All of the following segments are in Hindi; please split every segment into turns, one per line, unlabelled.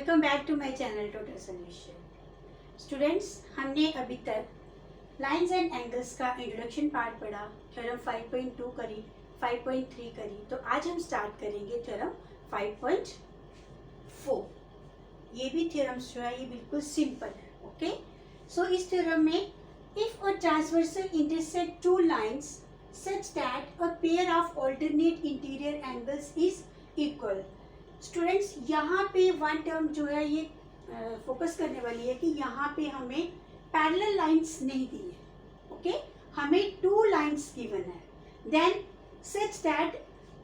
Welcome back to my channel total solution. Students, हमने अभी तक लाइंस एंड एंगल्स का इंट्रोडक्शन पार्ट पढ़ा, थ्योरम 5.2 करी, 5.3 करी। तो आज हम स्टार्ट करेंगे थ्योरम 5.4। ये भी थ्योरम्स जो है ये बिल्कुल सिंपल है। ओके, सो इस थ्योरम में if a transversal intersect two lines such that a pair of alternate interior angles is equal। Students, यहाँ पे वन टर्म जो है ये फोकस करने वाली है कि यहाँ पे हमें पैरेलल लाइंस नहीं दी है। ओके, हमें टू लाइंस गिवन है। Then such that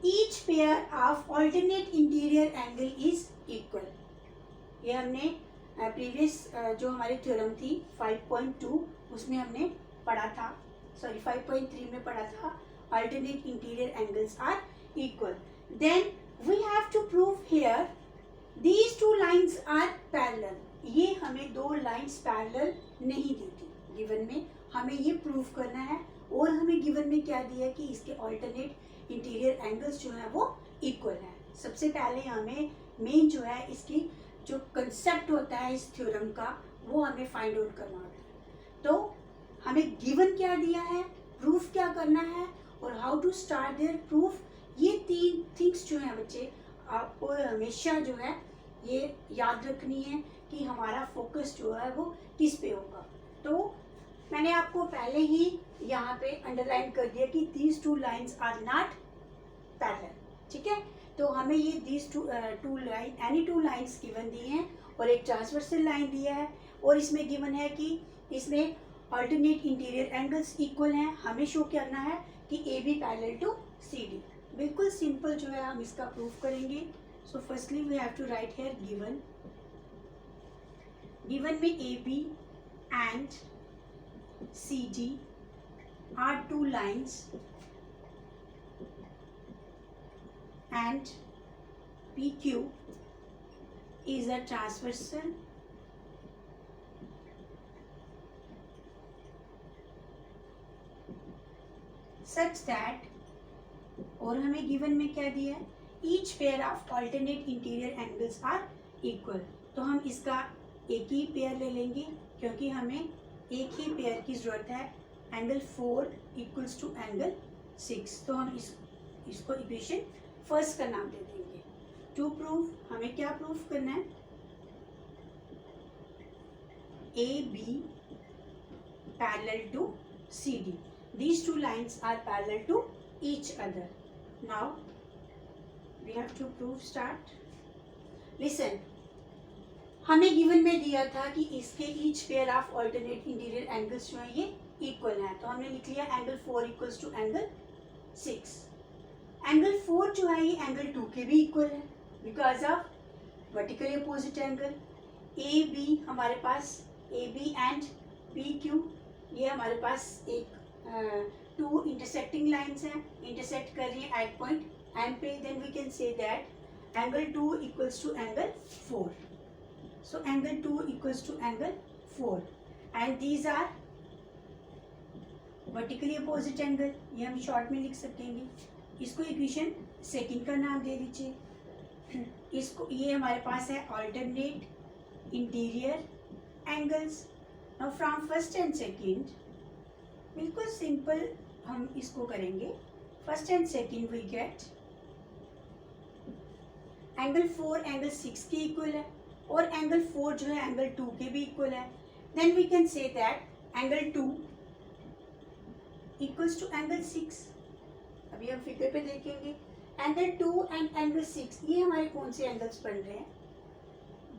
each pair of alternate interior angle is equal. ये हमने प्रीवियस जो हमारी थ्योरम थी 5.2 उसमें हमने पढ़ा था, सॉरी 5.3 में पढ़ा था, alternate interior angles are equal। Then we have to prove here these two lines are parallel। ये हमें दो लाइंस पैरेलल नहीं दी थी गिवन में, हमें ये प्रूव करना है। और हमें गिवन में क्या दिया है कि इसके ऑल्टरनेट इंटीरियर एंगल्स जो है वो इक्वल है। सबसे पहले हमें मेन जो है इसकी जो कंसेप्ट होता है इस थ्योरम का वो हमें फाइंड आउट करना होता है। तो हमें गिवन क्या दिया है, प्रूफ क्या करना है और how to start their proof, ये तीन थिंग्स जो है बच्चे आपको हमेशा जो है ये याद रखनी है कि हमारा फोकस जो है वो किस पे होगा। तो मैंने आपको पहले ही यहाँ पे अंडरलाइन कर दिया कि these two lines are not parallel. ठीक है, तो हमें ये these two line any two lines given दी हैं और एक ट्रांसवर्सल लाइन दिया है और इसमें गिवन है कि इसमें ऑल्टरनेट इंटीरियर एंगल्स इक्वल हैं। हमें शो करना है कि A B parallel to C D. बिल्कुल सिंपल जो है हम इसका प्रूफ करेंगे। So firstly we have to write here given में A B and C D are two lines and P Q is a transversal such that, और हमें गिवन में क्या दिया है, each pair of alternate interior angles are equal. तो हम इसका एक ही पेयर ले लेंगे क्योंकि हमें एक ही पेयर की ज़रूरत है। Angle 4 equals to angle 6। तो हम इसको इक्वेशन फर्स्ट का नाम दे देंगे। टू प्रूव, हमें क्या प्रूफ करना है, A B parallel to C D. These two lines are parallel to each other. Now we have to prove start. Listen, हमें गिवन में दिया था कि इसके each pair of alternate interior angles जो है ये equal है। तो हमने लिख लिया angle 4 equals to angle 6। Angle 4 जो है ये एंगल 2 के भी इक्वल है because of vertically opposite angle. A B हमारे पास A B and P Q ये हमारे पास एक टू इंटरसेक्टिंग लाइंस हैं, इंटरसेक्ट कर रही है एट पॉइंट एम पे। Then we can say that angle 2 equals to angle 4। So angle 2 equals to angle 4 and these are vertically opposite angle. ये हम शॉर्ट में लिख सकेंगे। इसको इक्वेशन सेकंड का नाम दे दीजिए। इसको ये हमारे पास है alternate interior angles. Now from first and second बिल्कुल सिंपल हम इसको करेंगे। First and second we get angle 4 angle 6 के इक्वल है और एंगल 4 जो है एंगल 2 के भी इक्वल है। Then we can say that angle 2 equals to angle 6। अभी हम फिगर पे देखेंगे एंगल 2 एंड एंगल 6 ये हमारे कौन से एंगल्स बन रहे हैं,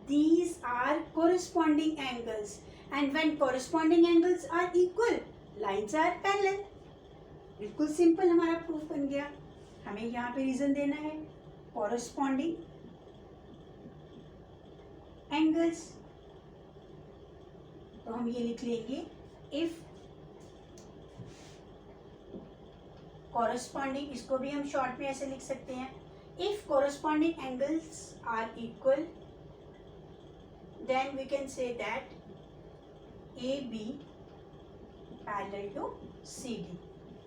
these are corresponding angles and when corresponding angles are equal lines are parallel. बिल्कुल सिंपल हमारा प्रूफ बन गया। हमें यहाँ पे रीजन देना है कॉरस्पॉन्डिंग एंगल्स। तो हम ये लिख लेंगे इफ कॉरस्पॉन्डिंग, इसको भी हम शॉर्ट में ऐसे लिख सकते हैं, if corresponding angles are equal then we can say that A B parallel to C D.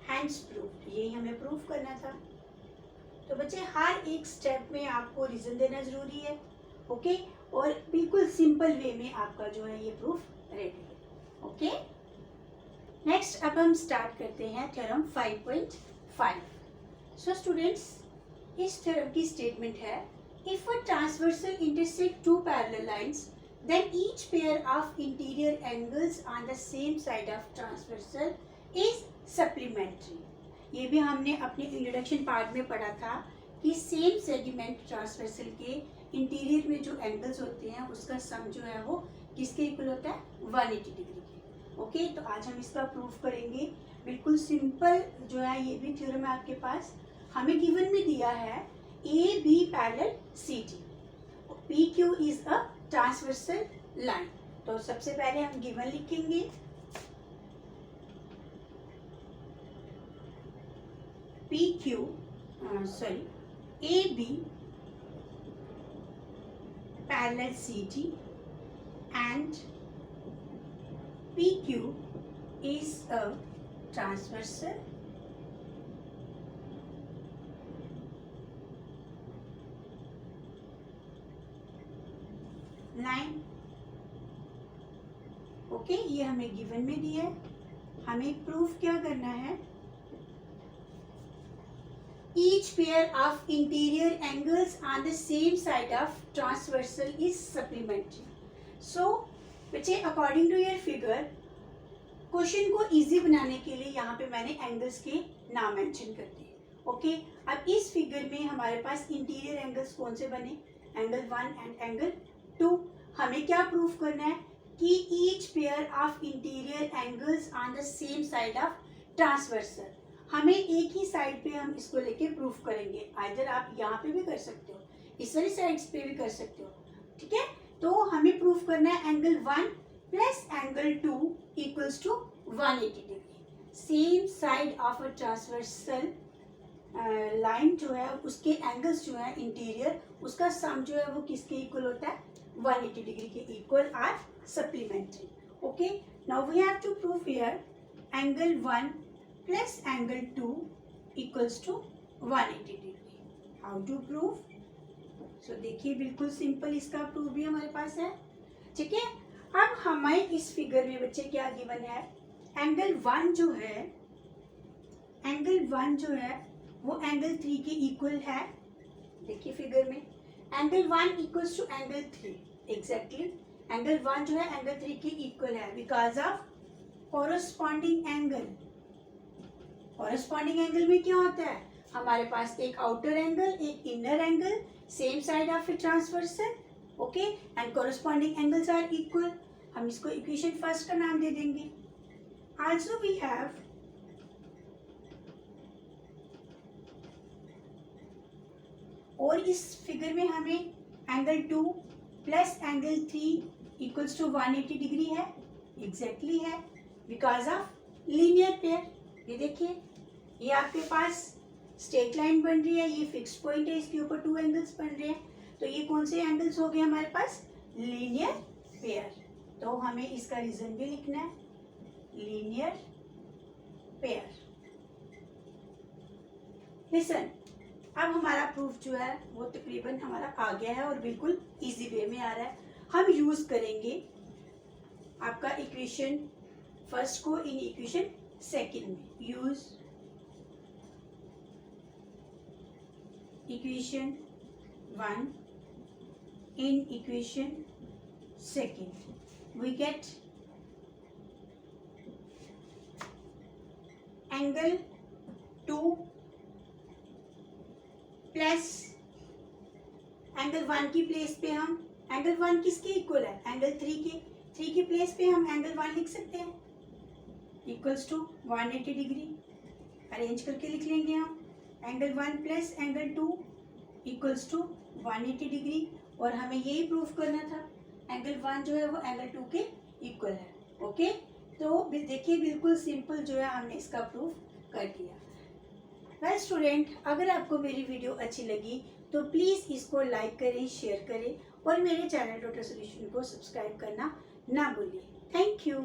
Hence proof, यही हमें प्रूफ करना था। तो बच्चे हर एक स्टेप में आपको रीजन देना जरूरी है। ओके, और बिल्कुल सिंपल वे में आपका जो है ये प्रूफ रेडी है। ओके, नेक्स्ट अब हम स्टार्ट करते हैं थ्योरम 5.5। सो स्टूडेंट्स, इस थ्योरम की स्टेटमेंट है, if a transversal intersect two parallel lines then each pair of interior angles on the same side of transversal is supplementary। ये भी हमने अपने इंट्रोडक्शन पार्ट में पढ़ा था कि सेम सेगमेंट ट्रांसवर्सल के इंटीरियर में जो एंगल्स होते हैं उसका सम जो है वो किसके इक्वल होता है, 180 डिग्री के। ओके, तो आज हम इसका प्रूफ करेंगे। बिल्कुल सिंपल जो है ये भी थ्योरम है आपके पास। हमें गिवन में दिया है A B parallel C D, P Q is a transversal line. तो सबसे पहले हम गिवन लिखेंगे, P Q A B parallel C D and P Q is a transversal line. Okay, ये हमें गिवन में दिया है। हमें प्रूफ क्या करना है, each pair of interior angles on the same side of transversal is supplementary. So बच्चे, according to your figure, question को इजी बनाने के लिए यहाँ पे मैंने एंगल्स के नाम मेंशन कर दिए। ओके, अब इस फिगर में हमारे पास इंटीरियर एंगल्स कौन से बने, एंगल 1 एंड एंगल 2। हमें क्या प्रूफ करना है कि each pair of interior angles on the same side of transversal. हमें एक ही साइड पे हम इसको लेके प्रूफ करेंगे। आइदर आप यहाँ पे भी कर सकते हो, इस वाली साइड्स पे भी कर सकते हो, ठीक है। तो हमें प्रूफ करना है angle 1 plus angle 2 equals to 180 degree. Same side of a transversal line जो है उसके एंगल्स जो है इंटीरियर, उसका सम जो है वो किसके इक्वल होता है, 180 डिग्री के equal are supplementary. Okay, now we have to prove here angle 1 plus angle 2 equals to 180 degree. How to prove? So देखिए, बिल्कुल सिंपल इसका प्रूफ भी हमारे पास है, ठीक है। अब हमें इस फिगर में बच्चे क्या गिवन है, एंगल 1 जो है वो एंगल 3 के इक्वल है। देखिए फिगर में angle 1 equals to angle 3 exactly. Angle 1 जो है एंगल 3 के इक्वल है because of corresponding angle. Corresponding angle में क्या होता है, हमारे पास एक आउटर एंगल, एक inner angle, same side of a transversal, okay, and corresponding angles are equal. हम इसको इक्वेशन फर्स्ट का नाम दे देंगे। आल्सो वी हैव और इस फिगर में हमें angle 2 plus angle 3 equals to 180 degree है, एग्जैक्टली है बिकॉज ऑफ लीनियर पेयर। ये देखिए, ये आपके पास स्ट्रेट लाइन बन रही है, ये फिक्स्ड पॉइंट है, इसके ऊपर 2 एंगल्स बन रहे हैं। तो ये कौन से एंगल्स हो गए हमारे पास, लीनियर पेयर। तो हमें इसका रीजन भी लिखना है, लीनियर पेयर। लिसन, अब हमारा प्रूफ जो है वो तकरीबन हमारा आ गया है और बिल्कुल इजी वे में आ रहा है। हम यूज करेंगे आपका इक्वेशन फर्स्ट को इन इक्वेशन सेकंड में। Use equation 1 in equation second, we get angle 2 plus angle 1 की प्लेस पे हम एंगल 1 किसके इक्वल है, एंगल 3 की प्लेस पे हम एंगल 1 लिख सकते हैं, इक्वल्स टू 180 डिग्री। अरेंज करके लिख लेंगे हम, angle 1 plus angle 2 equals to 180 degree. और हमें यही प्रूफ करना था, एंगल 1 जो है वो एंगल 2 के इक्वल है। ओके, तो देखिए बिल्कुल सिंपल जो है हमने इसका प्रूफ कर दिया। वेल स्टूडेंट, अगर आपको मेरी वीडियो अच्छी लगी तो प्लीज़ इसको लाइक करें, शेयर करें और मेरे चैनल डॉक्टर सॉल्यूशन को सब्सक्राइब करना ना भूलिए। Thank you.